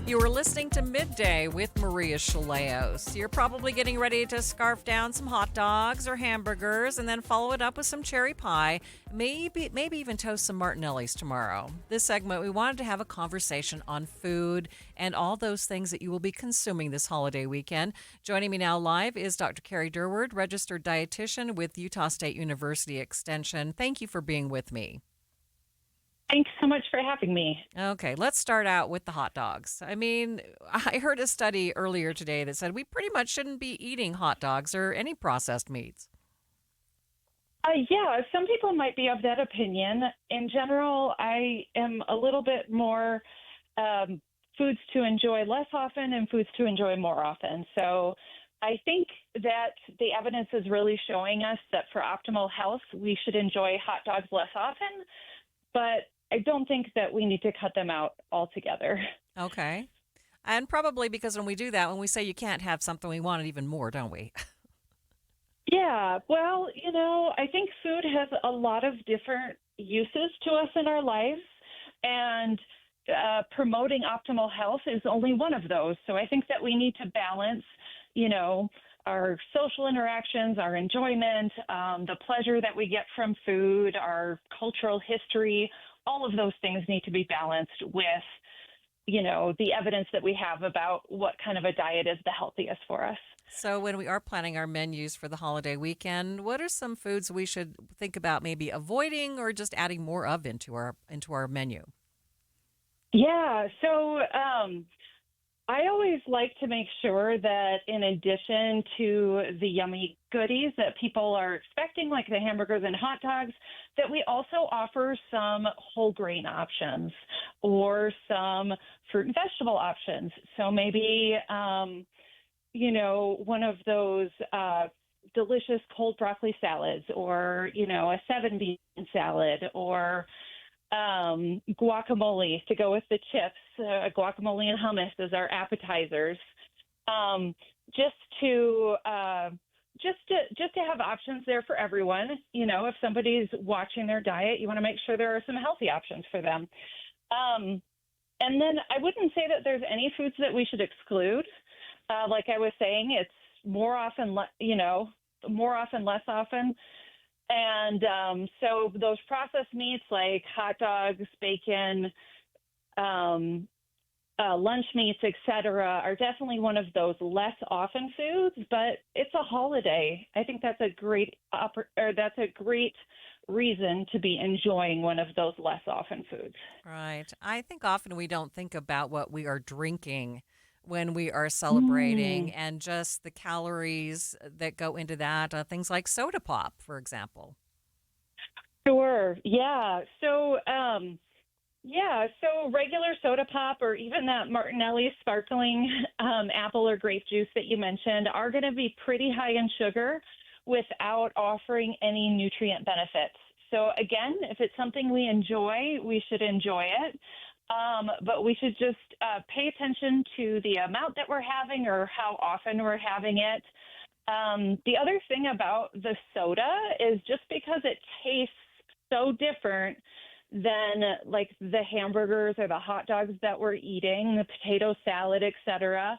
You are listening to Midday with Maria Shilaos. You're probably getting ready to scarf down some hot dogs or hamburgers and then follow it up with some cherry pie, maybe even toast some Martinellis tomorrow. This segment, we wanted to have a conversation on food and all those things that you will be consuming this holiday weekend. Joining me now live is Dr. Carrie Durward, registered dietitian with Utah State University Extension. Thank you for being with me. Thanks so much for having me. Okay, let's start out with the hot dogs. I mean, I heard a study earlier today that said we pretty much shouldn't be eating hot dogs or any processed meats. Yeah, some people might be of that opinion. In general, I am a little bit more foods to enjoy less often and foods to enjoy more often. So I think that the evidence is really showing us that for optimal health, we should enjoy hot dogs less often. But I don't think that we need to cut them out altogether. Okay. And probably because when we do that, when we say you can't have something, we want it even more, don't we? Yeah, well, I think food has a lot of different uses to us in our lives, and promoting optimal health is only one of those. So I think that we need to balance, our social interactions, our enjoyment, the pleasure that we get from food, our cultural history. All of those things need to be balanced with, the evidence that we have about what kind of a diet is the healthiest for us. So when we are planning our menus for the holiday weekend, what are some foods we should think about maybe avoiding or just adding more of into our menu? Yeah, so I always like to make sure that in addition to the yummy goodies that people are expecting, like the hamburgers and hot dogs, that we also offer some whole grain options or some fruit and vegetable options. So maybe, one of those delicious cold broccoli salads or, a 7-bean salad or guacamole to go with the chips, guacamole and hummus as our appetizers, just to have options there for everyone. If somebody's watching their diet, you want to make sure there are some healthy options for them. And then I wouldn't say that there's any foods that we should exclude. Like I was saying, it's more often, less often. And so those processed meats like hot dogs, bacon, lunch meats, etc., are definitely one of those less often foods. But it's a holiday. I think that's a great reason to be enjoying one of those less often foods. Right. I think often we don't think about what we are drinking when we are celebrating and just the calories that go into that, things like soda pop, for example. Sure. Yeah. So, regular soda pop or even that Martinelli sparkling apple or grape juice that you mentioned are going to be pretty high in sugar without offering any nutrient benefits. So again, if it's something we enjoy, we should enjoy it. But we should just pay attention to the amount that we're having or how often we're having it. The other thing about the soda is just because it tastes so different than like the hamburgers or the hot dogs that we're eating, the potato salad, etc.,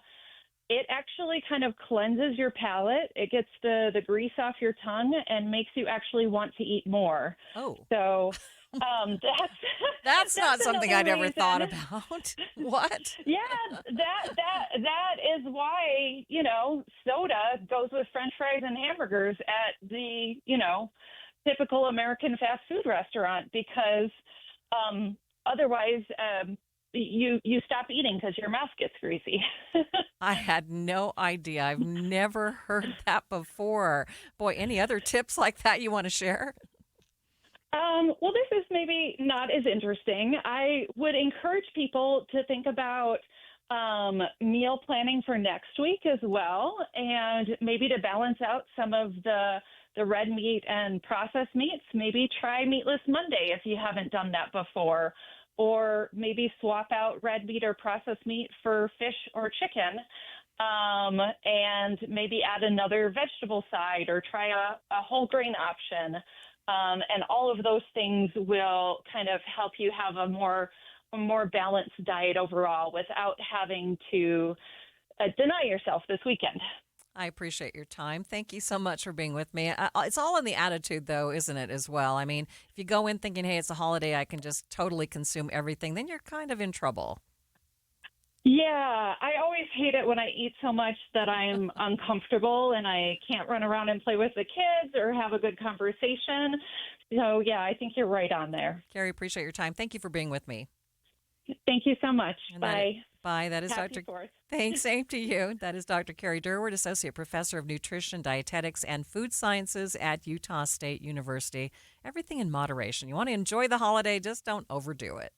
it actually kind of cleanses your palate. It gets the grease off your tongue and makes you actually want to eat more. Oh. So that's not something I'd ever reason. thought about. What? Yeah, that is why, soda goes with French fries and hamburgers at the, typical American fast food restaurant because otherwise you stop eating because your mouth gets greasy. I had no idea. I've never heard that before. Boy, any other tips like that you want to share? Well, this is maybe not as interesting. I would encourage people to think about meal planning for next week as well, and maybe to balance out some of the red meat and processed meats. Maybe try Meatless Monday if you haven't done that before, or maybe swap out red meat or processed meat for fish or chicken, and maybe add another vegetable side or try a whole grain option. And all of those things will kind of help you have a more a more balanced diet overall without having to deny yourself this weekend. I appreciate your time. Thank you so much for being with me. It's all in the attitude, though, isn't it, as well? I mean, if you go in thinking, hey, it's a holiday, I can just totally consume everything, then you're kind of in trouble. Yeah, I always hate it when I eat so much that I'm uncomfortable and I can't run around and play with the kids or have a good conversation. So, yeah, I think you're right on there. Carrie, appreciate your time. Thank you for being with me. Thank you so much. And Bye. Bye. That is Happy Dr. Fourth. Thanks. Same to you. That is Dr. Carrie Durward, Associate Professor of Nutrition, Dietetics, and Food Sciences at Utah State University. Everything in moderation. You want to enjoy the holiday, just don't overdo it.